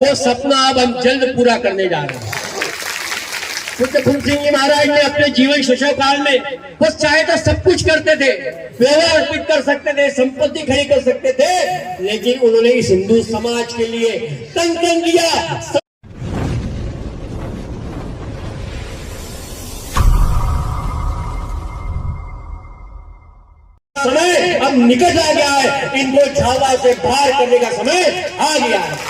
वो सपना अब हम जल्द पूरा करने जा रहे हैं। पूज्य फूल सिंह जी महाराज ने अपने जीवन शैशव काल में वो चाहे तो सब कुछ करते थे, व्यवहार अर्पित कर सकते थे, संपत्ति खड़ी कर सकते थे, लेकिन उन्होंने इस हिंदू समाज के लिए तन तन दिया। समय अब निकट आ गया है, इनको झावा से बाहर करने का समय आ गया है।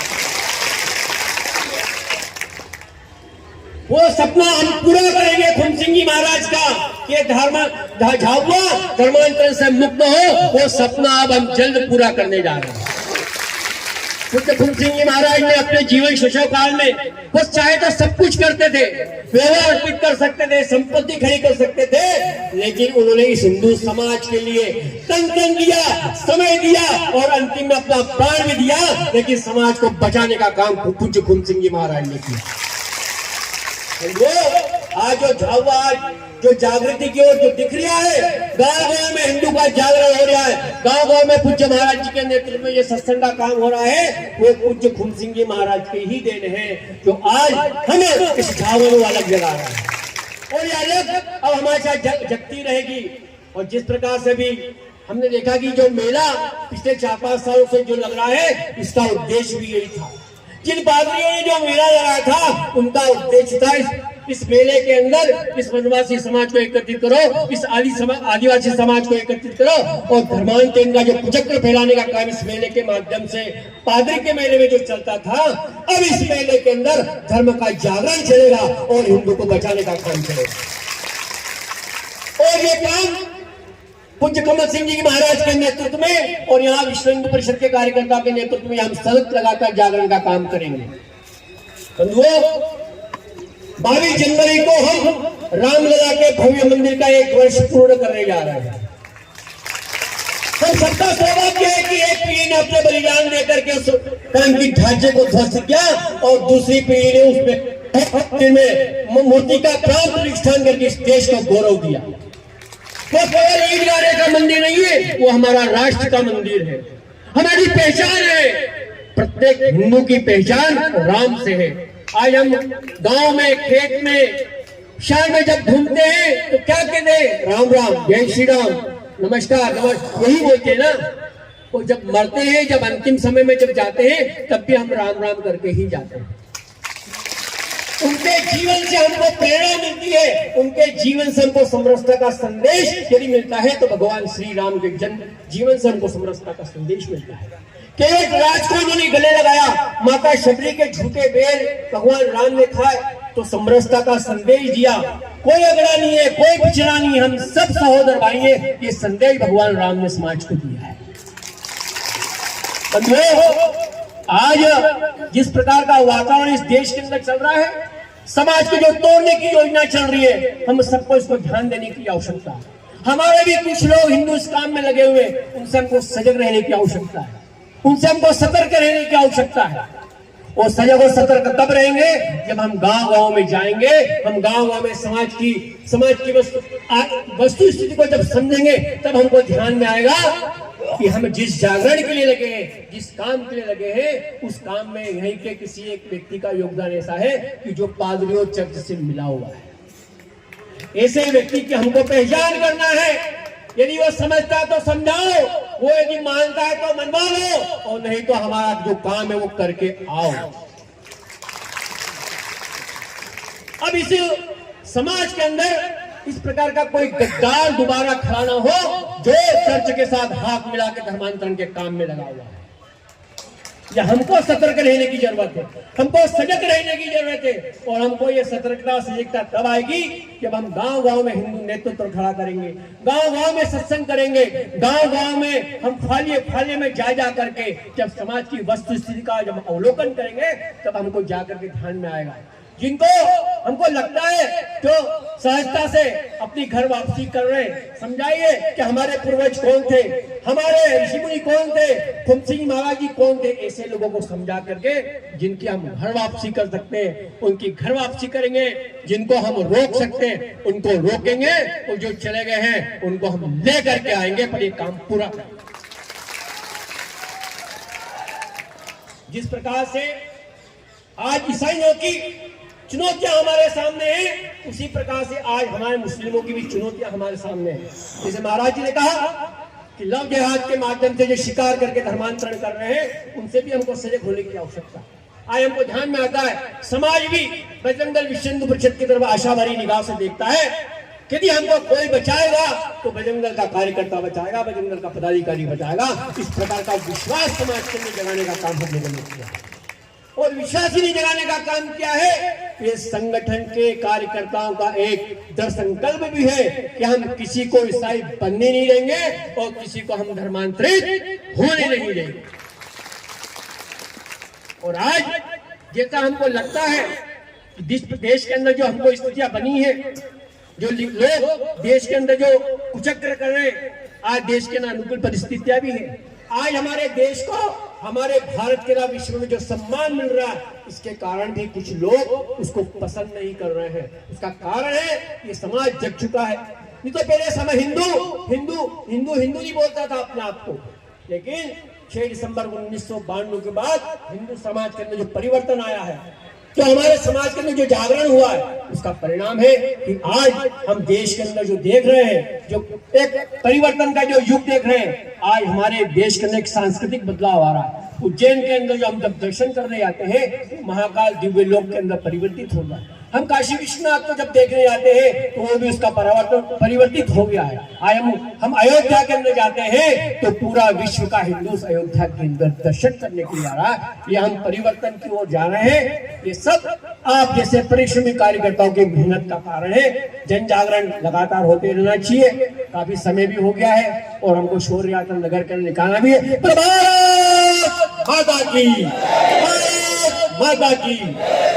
वो सपना हम पूरा करेंगे फूल सिंह जी महाराज का, ये झाबुआ धर्मांतरण से मुक्त हो, वो सपना अब हम जल्द पूरा करने जा रहे हैं। पूज्य फूल सिंह जी महाराज ने अपने जीवन शैशव काल में वो चाहे तो सब कुछ करते थे, व्यवहार अर्पित कर सकते थे, संपत्ति खड़ी कर सकते थे, लेकिन उन्होंने इस हिंदू समाज के लिए तन तन दिया, समय दिया और अंतिम में अपना प्राण भी दिया, लेकिन समाज को बचाने का काम पूज्य फूल सिंह जी महाराज ने किया। वो आज जो झाबुआ जो जागृति की ओर जो दिख रहा है, गांव गांव में हिंदू का जागरण हो रहा है, गांव गांव में पूज्य महाराज जी के नेतृत्व में ये सत्संग का काम हो रहा है, वो पूज्य फूल सिंह जी महाराज के ही देन है, जो आज हमें इस झाबुआ में अलग जगा रहा है। और ये अलग अब हमारे साथ जगती रहेगी। और जिस प्रकार से भी हमने देखा कि जो मेला पिछले 4-5 सालों से जो लग रहा है, इसका उद्देश्य भी यही था। जिन पादरियों ने जो मेला लगाया था, उनका उद्देश्य था इस मेले के अंदर इस वनवासी समाज को एकत्रित करो, इस आदिवासी समाज को एकत्रित करो और धर्मांतरण का जो कुचक्र फैलाने का काम इस मेले के माध्यम से पादरी के मेले में जो चलता था, अब इस मेले के अंदर धर्म का जागरण चलेगा और हिंदू को बचाने का काम चलेगा। और ये काम पूज्य कमल सिंह जी महाराज के नेतृत्व में और यहाँ विश्व हिंदू परिषद के कार्यकर्ता के नेतृत्व में हम सड़क लगाकर जागरण का काम करेंगे। बंधुओं, 22 जनवरी को हम रामलला के भव्य मंदिर का 1 वर्ष पूर्ण करने जा रहे हैं। हम सबका सौभाग्य है कि एक पीढ़ी ने अपने बलिदान देकर के उस काम की ढांचे को ध्वस्त किया और दूसरी पीढ़ी ने उसमें मूर्ति का प्राण प्रतिष्ठान करके इस देश को गौरव दिया। वो केवल ईदगाह का मंदिर नहीं है, वो हमारा राष्ट्र का मंदिर है, हमारी पहचान है। प्रत्येक हिंदू की पहचान राम से है। आज हम गांव में, खेत में, शहर में जब घूमते हैं तो क्या कहते हैं? राम राम, जय श्री राम, नमस्कार, यही बोलते हैं ना। और जब मरते हैं, जब अंतिम समय में जब जाते हैं, तब भी हम राम राम करके ही जाते हैं। उनके जीवन से हमको प्रेरणा मिलती है, उनके जीवन से हमको समरसता का संदेश यदि मिलता है तो भगवान श्री राम के जन्म जीवन से हमको समरसता का संदेश मिलता है। कि एक राज को उन्होंने गले लगाया, माता शबरी के झूठे बेर भगवान राम ने खाए तो समरसता का संदेश दिया। कोई अगड़ा नहीं है, कोई पिछड़ा नहीं, हम सब सहोदर भाई हैं, ये संदेश भगवान राम ने समाज को दिया है। आज जिस प्रकार का वातावरण इस देश के अंदर चल रहा है, समाज को जो तोड़ने की योजना चल रही है, हम सबको इसको ध्यान देने की आवश्यकता है। हमारे भी कुछ लोग हिंदू इस काम में लगे हुए, उनसे हमको सजग रहने की आवश्यकता है, उनसे हमको सतर्क रहने की आवश्यकता है। और सजग और सतर्क तब रहेंगे जब हम गांव गांव में जाएंगे, हम गांव गांव में समाज की वस्तु स्थिति को जब समझेंगे, तब हमको ध्यान में आएगा कि हम जिस जागरण के लिए लगे हैं, जिस काम के लिए लगे हैं, उस काम में यहीं के किसी एक व्यक्ति का योगदान ऐसा है कि जो पादरियों चर्च से मिला हुआ है। ऐसे व्यक्ति की हमको पहचान करना है। यदि वो समझता है तो समझाओ, वो यदि मानता है तो मनवा लो, और नहीं तो हमारा जो काम है वो करके आओ। अब इस समाज के अंदर इस प्रकार का कोई गद्दार दोबारा खड़ा ना हो जो चर्च के साथ हाथ मिला के धर्मांतरण के काम में लगा हुआ है। या हमको सतर्क रहने की जरूरत है, हमको सजग रहने की जरूरत है। और हमको ये सतर्कता सजगता तब आएगी जब हम गांव गांव में हिंदू नेतृत्व खड़ा करेंगे, गांव गांव में सत्संग करेंगे, गांव गांव में हम फालिये में जा करके जब समाज की वस्तु स्थिति का जब अवलोकन करेंगे, तब हमको जाकर के ध्यान में आएगा। जिनको हमको लगता है जो सहजता से अपनी घर वापसी कर रहे हैं, समझाइए कि हमारे पूर्वज कौन थे, हमारे ऋषि मुनि कौन थे, फूल सिंह महाराज जी कौन थे। ऐसे लोगों को समझा करके जिनकी हम घर वापसी कर सकते हैं, उनकी घर वापसी करेंगे। जिनको हम रोक सकते हैं, उनको रोकेंगे, और जो चले गए हैं उनको हम ले करके आएंगे, पर ये काम पूरा करेंगे। जिस प्रकार से आज ईसाइयों की चुनौतियां हमारे सामने हैं, उसी प्रकार से आज हमारे मुस्लिमों की भी चुनौतियां हमारे सामने हैं। जैसे महाराज जी ने कहा कि लव जिहाद के माध्यम से जो शिकार करके धर्मांतरण कर रहे हैं, उनसे भी हमको सजग होने की आवश्यकता है। आज हमको ध्यान में आता है, समाज भी बजरंग दल विश्व हिंदू परिषद की तरफ आशाभरी निगाह से देखता है। यदि हमको कोई बचाएगा तो बजरंग दल का कार्यकर्ता बचाएगा, बजरंग दल का पदाधिकारी बचाएगा। इस प्रकार का विश्वास समाज के अंदर जगाने का काम हमने किया और विश्वास ही नहीं जगाने का काम किया है। ये संगठन के कार्यकर्ताओं का एक दृढ़ संकल्प भी है कि हम किसी को ईसाई बनने नहीं देंगे और किसी को हम धर्मांतरित होने नहीं देंगे। और आज जैसा हमको लगता है कि देश के अंदर जो हमको स्थितियां बनी है, जो लोग देश के अंदर जो कुचक्र कर रहे हैं, आज देश के अनुकूल परिस्थितियां भी है। आज हमारे देश को, हमारे भारत के अलावा विश्व में जो सम्मान मिल रहा है, इसके कारण भी कुछ लोग उसको पसंद नहीं कर रहे हैं। उसका कारण है ये समाज जग चुका है। नहीं तो पहले समय हिंदू हिंदू हिंदू हिंदू नहीं बोलता था अपने आप को, लेकिन 6 दिसंबर 1992 के बाद हिंदू समाज के अंदर जो परिवर्तन आया है, जो हमारे समाज के अंदर जो जागरण हुआ है, उसका परिणाम है कि आज हम देश के अंदर जो देख रहे हैं, जो एक परिवर्तन का जो युग देख रहे हैं, आज हमारे देश के अंदर एक सांस्कृतिक बदलाव आ रहा है। उज्जैन के अंदर जो हम जब दर्शन करने जाते हैं, महाकाल दिव्य लोक के अंदर परिवर्तित हो गया। हम काशी विश्वनाथ को जब देखने जाते हैं तो वो भी उसका परिवर्तित हो गया है। आज हम अयोध्या के अंदर जाते हैं तो पूरा विश्व का हिंदू अयोध्या के अंदर दर्शन करने के लिए आ रहा है। ये हम परिवर्तन की ओर जा रहे हैं। ये सब आप जैसे परिश्रमी कार्यकर्ताओं की मेहनत का कारण है। जन जागरण लगातार होते रहना चाहिए। काफी समय भी हो गया है और हमको शौर्य यात्रा नगर के निकालना भी है। भारत माता की, भारत माता की।